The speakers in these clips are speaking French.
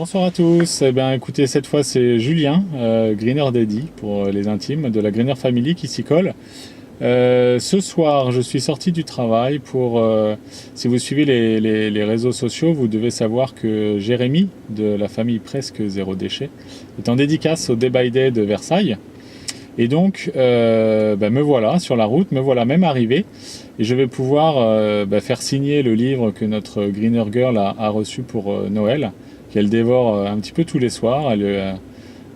Bonsoir à tous. Eh bien, écoutez, cette fois c'est Julien, Greener Daddy pour les intimes de la Greener Family qui s'y colle. Ce soir, je suis sorti du travail pour. Si vous suivez les réseaux sociaux, vous devez savoir que Jérémy de la famille Presque Zéro Déchet est en dédicace au Day by Day de Versailles. Et donc, me voilà sur la route, me voilà même arrivé. Et je vais pouvoir faire signer le livre que notre Greener Girl a reçu pour Noël, qu'elle dévore un petit peu tous les soirs. Elle a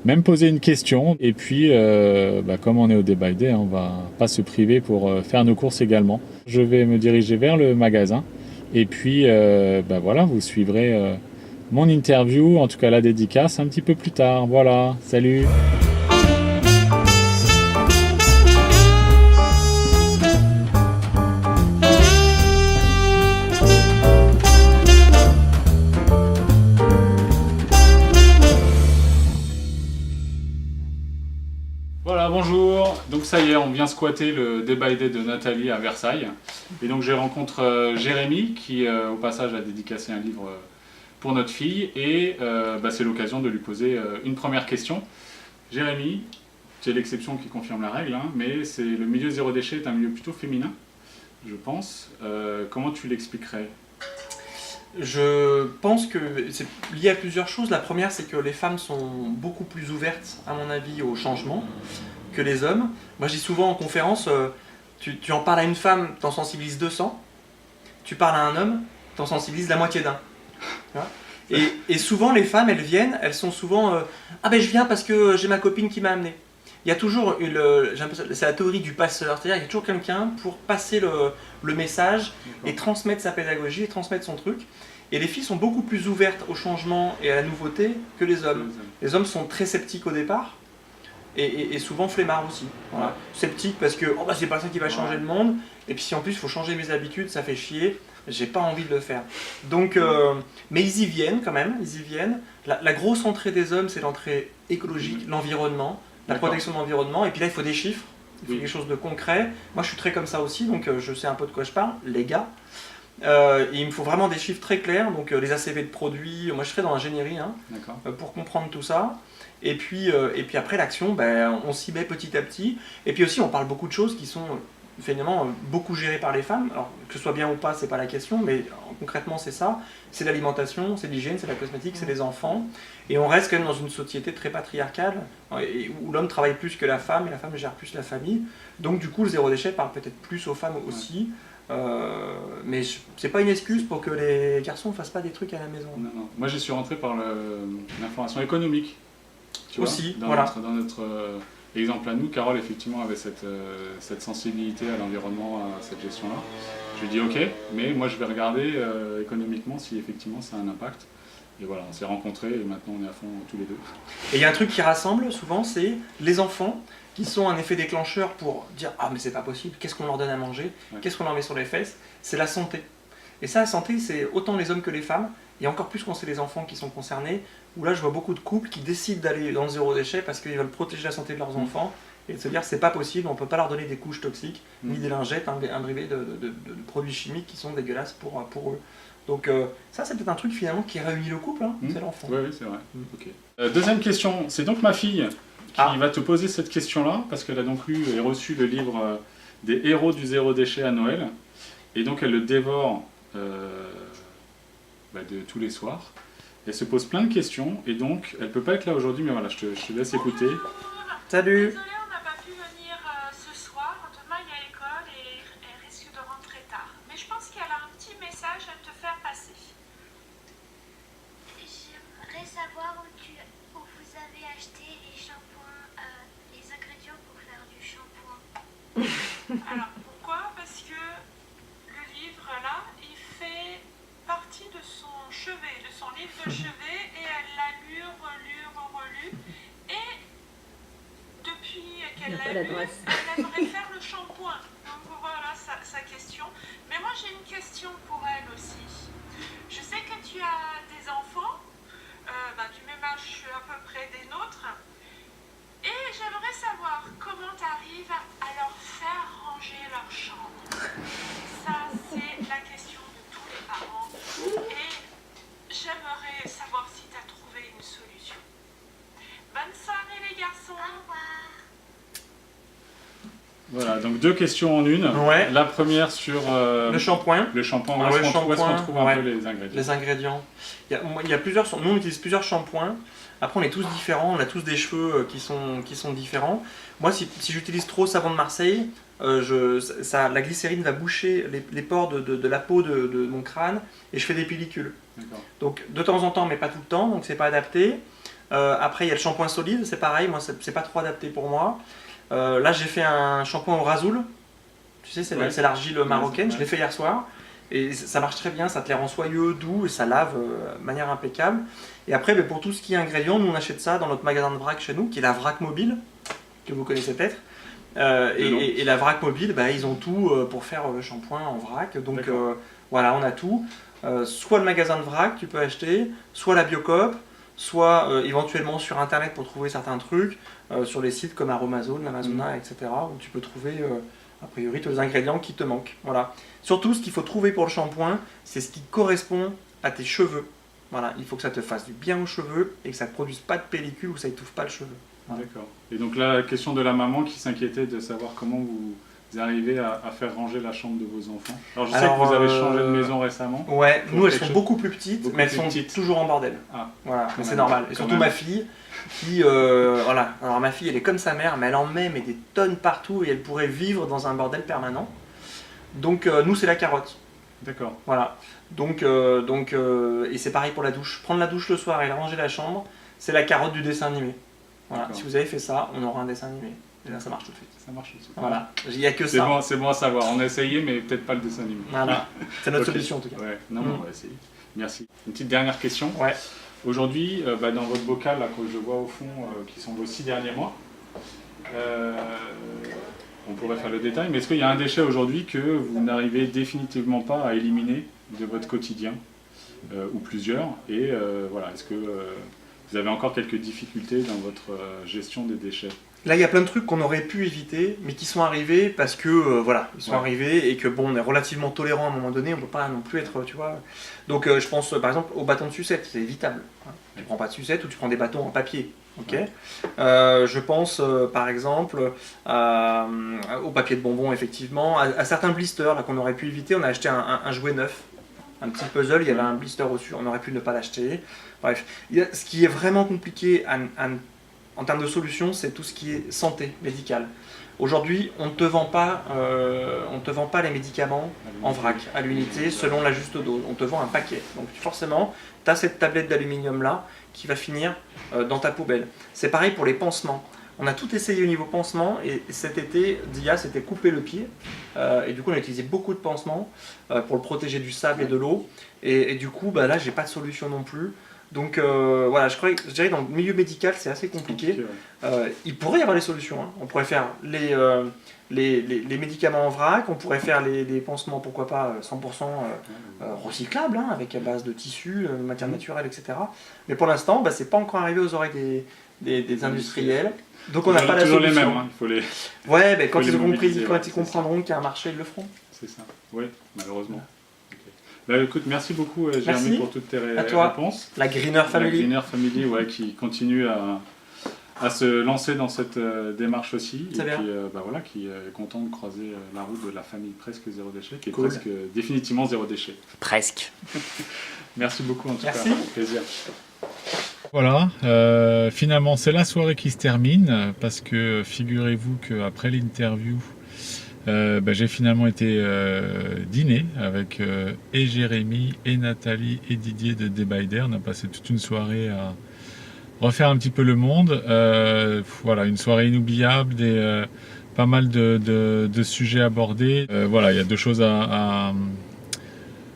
même posé une question. Et puis, comme on est au Day by Day, on va pas se priver pour faire nos courses également. Je vais me diriger vers le magasin. Et puis, voilà, vous suivrez mon interview, en tout cas la dédicace, un petit peu plus tard. Voilà, salut! Voilà, bonjour. Donc ça y est, on vient squatter le Day by Day de Nathalie à Versailles. Et donc je rencontre Jérémy qui, au passage, a dédicacé un livre pour notre fille. Et c'est l'occasion de lui poser une première question. Jérémy, c'est l'exception qui confirme la règle, hein, mais le milieu zéro déchet est un milieu plutôt féminin, je pense. Comment tu l'expliquerais ? Je pense que c'est lié à plusieurs choses. La première, c'est que les femmes sont beaucoup plus ouvertes, à mon avis, au changement que les hommes. Moi, je dis souvent en conférence, tu en parles à une femme, t'en sensibilises 200. Tu parles à un homme, t'en sensibilises la moitié d'un. Et souvent, les femmes, elles viennent, elles sont souvent ah ben je viens parce que j'ai ma copine qui m'a amené. Il y a toujours, c'est la théorie du passeur, c'est-à-dire qu'il y a toujours quelqu'un pour passer le message et transmettre sa pédagogie et transmettre son truc. Et les filles sont beaucoup plus ouvertes au changement et à la nouveauté que les hommes. Les hommes sont très sceptiques au départ et souvent flemmards aussi. Voilà. Sceptiques parce que c'est pas ça qui va changer le monde. Et puis si en plus il faut changer mes habitudes, ça fait chier. J'ai pas envie de le faire. Donc, mais ils y viennent quand même, ils y viennent. La grosse entrée des hommes, c'est l'entrée écologique, l'environnement. La protection de l'environnement, et puis là il faut des chiffres, il faut quelque chose de concret. Moi je suis très comme ça aussi, donc je sais un peu de quoi je parle, les gars. Il me faut vraiment des chiffres très clairs, donc les ACV de produits, moi je serai dans l'ingénierie pour comprendre tout ça. Et puis après l'action, on s'y met petit à petit. Et puis aussi on parle beaucoup de choses qui sont finalement beaucoup gérées par les femmes. Alors que ce soit bien ou pas, c'est pas la question, mais concrètement c'est ça. C'est l'alimentation, c'est l'hygiène, c'est la cosmétique, c'est les enfants. Et on reste quand même dans une société très patriarcale, où l'homme travaille plus que la femme, et la femme gère plus la famille. Donc du coup, le zéro déchet parle peut-être plus aux femmes aussi. Mais c'est pas une excuse pour que les garçons fassent pas des trucs à la maison. Non. Moi, je suis rentré par l'information économique. Tu aussi, vois, dans notre exemple à nous, Carole, effectivement, avait cette sensibilité à l'environnement, à cette gestion-là. Je lui ai dit, ok, mais moi, je vais regarder économiquement si effectivement ça a un impact. Et voilà, on s'est rencontrés et maintenant on est à fond tous les deux. Et il y a un truc qui rassemble souvent, c'est les enfants qui sont un effet déclencheur pour dire « Ah mais c'est pas possible, qu'est-ce qu'on leur donne à manger ? Qu'est-ce qu'on leur met sur les fesses ?» C'est la santé. Et ça, la santé, c'est autant les hommes que les femmes, et encore plus quand c'est les enfants qui sont concernés, où là je vois beaucoup de couples qui décident d'aller dans le zéro déchet parce qu'ils veulent protéger la santé de leurs enfants, et de se dire c'est pas possible, on peut pas leur donner des couches toxiques, ni des lingettes imbriquées de produits chimiques qui sont dégueulasses pour eux. Donc ça c'est peut-être un truc finalement qui réunit le couple, c'est l'enfant. Oui, c'est vrai. Okay. Deuxième question, c'est donc ma fille qui va te poser cette question-là, parce qu'elle a donc lu et reçu le livre des héros du zéro déchet à Noël, et donc elle le dévore de tous les soirs. Elle se pose plein de questions, et donc elle peut pas être là aujourd'hui, mais voilà, je te laisse écouter. Salut. Savoir où vous avez acheté les shampoings, les ingrédients pour faire du shampoing. Alors pourquoi ? Parce que le livre là, il fait partie de son chevet, de son livre de chevet, et elle l'a lu, relu, et depuis qu'elle l'a lu, elle aimerait faire le shampoing. Donc voilà sa question. Mais moi j'ai une question pour elle aussi. Je sais que tu as des enfants. Du même âge à peu près des nôtres, et j'aimerais savoir comment tu arrives à leur faire ranger leur chambre. Ça, c'est la question de tous les parents, et j'aimerais savoir si tu as trouvé Voilà, donc 2 questions en une. Ouais. La première sur Le shampoing. le shampoing. Ah Où ouais, est-ce qu'on shampoing, trouve un ouais. peu les ingrédients? Les ingrédients. Il y a plusieurs, nous on utilise plusieurs shampoings. Après on est tous différents, on a tous des cheveux qui sont différents. Moi si j'utilise trop savon de Marseille, la glycérine va boucher les pores de la peau de mon crâne et je fais des pellicules. Donc de temps en temps mais pas tout le temps, donc c'est pas adapté. Après il y a le shampoing solide, c'est pareil, moi c'est pas trop adapté pour moi. Là j'ai fait un shampoing au rasoul, tu sais c'est l'argile marocaine, je l'ai fait hier soir. Et ça marche très bien, ça te les rend soyeux, doux et ça lave de manière impeccable. Et après, pour tout ce qui est ingrédients, nous on achète ça dans notre magasin de vrac chez nous, qui est la Vrac Mobile, que vous connaissez peut-être. Et la Vrac Mobile, ils ont tout pour faire le shampoing en vrac. Donc voilà, on a tout. Soit le magasin de vrac, tu peux acheter, soit la Biocoop, soit éventuellement sur internet pour trouver certains trucs, sur les sites comme Aromazone, Amazona, etc. où tu peux trouver a priori tous les ingrédients qui te manquent. Voilà. Surtout, ce qu'il faut trouver pour le shampoing, c'est ce qui correspond à tes cheveux. Voilà, il faut que ça te fasse du bien aux cheveux et que ça ne produise pas de pellicule ou ça étouffe pas le cheveu. Voilà. D'accord. Et donc là, la question de la maman qui s'inquiétait de savoir comment vous arrivez à faire ranger la chambre de vos enfants. Alors je sais que vous avez changé de maison récemment. Ouais, nous elles sont beaucoup plus petites, mais elles sont toujours en bordel. Ah. Voilà, mais c'est normal. Et surtout ma fille, qui, voilà, alors ma fille elle est comme sa mère, mais elle en met des tonnes partout et elle pourrait vivre dans un bordel permanent. Donc nous c'est la carotte. D'accord. Voilà. Donc et c'est pareil pour la douche. Prendre la douche le soir et ranger la chambre, c'est la carotte du dessin animé. Voilà. Si vous avez fait ça, on aura un dessin animé. Et là ça marche tout de suite. Ça marche tout de suite. Voilà. Il n'y a que ça. C'est bon à savoir. On a essayé, mais peut-être pas le dessin animé. Voilà. C'est notre solution en tout cas. Ouais. Non, on va essayer. Merci. Une petite dernière question. Ouais. Aujourd'hui, dans votre bocal là, que je vois au fond, qui sont vos 6 derniers mois, on pourrait faire le détail, mais est-ce qu'il y a un déchet aujourd'hui que vous n'arrivez définitivement pas à éliminer de votre quotidien, ou plusieurs, et voilà, est-ce que vous avez encore quelques difficultés dans votre gestion des déchets? Là, il y a plein de trucs qu'on aurait pu éviter, mais qui sont arrivés parce que, voilà, ils sont arrivés et que, bon, on est relativement tolérant à un moment donné, on ne peut pas non plus être, tu vois... Donc, je pense, par exemple, au bâton de sucette, c'est évitable. Hein. Tu ne prends pas de sucette ou tu prends des bâtons en papier, ok. Je pense, par exemple, au papier de bonbons, effectivement, à certains blisters là qu'on aurait pu éviter. On a acheté un jouet neuf, un petit puzzle, il y avait un blister au-dessus, on aurait pu ne pas l'acheter. Bref, ce qui est vraiment compliqué en termes de solutions, c'est tout ce qui est santé médicale. Aujourd'hui, on ne te vend pas les médicaments en vrac, à l'unité, selon la juste dose. On te vend un paquet. Donc forcément, tu as cette tablette d'aluminium là qui va finir dans ta poubelle. C'est pareil pour les pansements. On a tout essayé au niveau pansement et cet été, Dia s'était coupé le pied. Et du coup, on a utilisé beaucoup de pansements pour le protéger du sable et de l'eau. Et du coup, là, j'ai pas de solution non plus. Donc voilà, je dirais que dans le milieu médical c'est assez compliqué. Il pourrait y avoir des solutions. Hein. On pourrait faire les médicaments en vrac, on pourrait faire les pansements, pourquoi pas 100% recyclables, hein, avec à base de tissus, matières naturelles, etc. Mais pour l'instant, c'est pas encore arrivé aux oreilles des industriels. Donc on n'a pas la solution. Toujours les mêmes, hein. Il faut les... Ouais, quand ils comprendront qu'il y a un marché, ils le feront. C'est ça, oui, malheureusement. Écoute, merci beaucoup Jérémy pour toutes tes réponses. La Greener Family. La Greener Family, ouais, qui continue à se lancer dans cette démarche aussi. Et puis voilà, qui est content de croiser la route de la famille presque zéro déchet, qui est presque définitivement zéro déchet. Presque. Merci beaucoup en tout cas, plaisir. Voilà, finalement c'est la soirée qui se termine, parce que figurez-vous qu'après l'interview, j'ai finalement été dîner avec et Jérémy, et Nathalie, et Didier de Day by Day. On a passé toute une soirée à refaire un petit peu le monde. Voilà, une soirée inoubliable, pas mal de sujets abordés. Voilà, il y a deux choses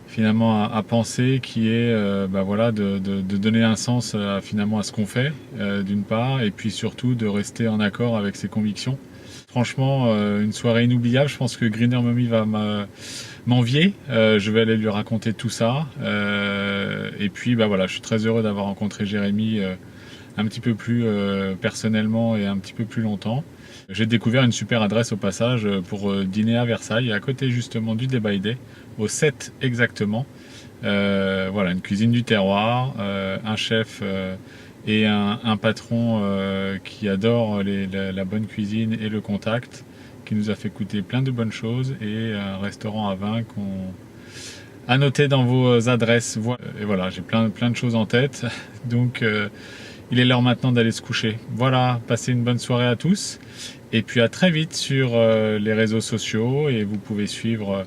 finalement à penser, qui est voilà, de donner un sens finalement à ce qu'on fait, d'une part, et puis surtout de rester en accord avec ses convictions. Franchement, une soirée inoubliable. Je pense que Greener Mommy va m'envier. Je vais aller lui raconter tout ça. Et puis, voilà, je suis très heureux d'avoir rencontré Jérémy un petit peu plus personnellement et un petit peu plus longtemps. J'ai découvert une super adresse au passage pour dîner à Versailles, à côté justement du Day by Day, au 7 exactement. Voilà, une cuisine du terroir, un chef... et un patron qui adore la bonne cuisine et le contact, qui nous a fait goûter plein de bonnes choses et un restaurant à vin à noter dans vos adresses. Et voilà, j'ai plein de choses en tête. Donc il est l'heure maintenant d'aller se coucher. Voilà, passez une bonne soirée à tous. Et puis à très vite sur les réseaux sociaux. Et vous pouvez suivre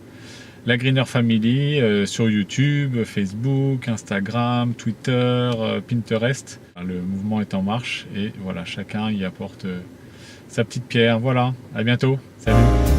la Greener Family sur YouTube, Facebook, Instagram, Twitter, Pinterest. Le mouvement est en marche et voilà, chacun y apporte sa petite pierre. Voilà, à bientôt. Salut.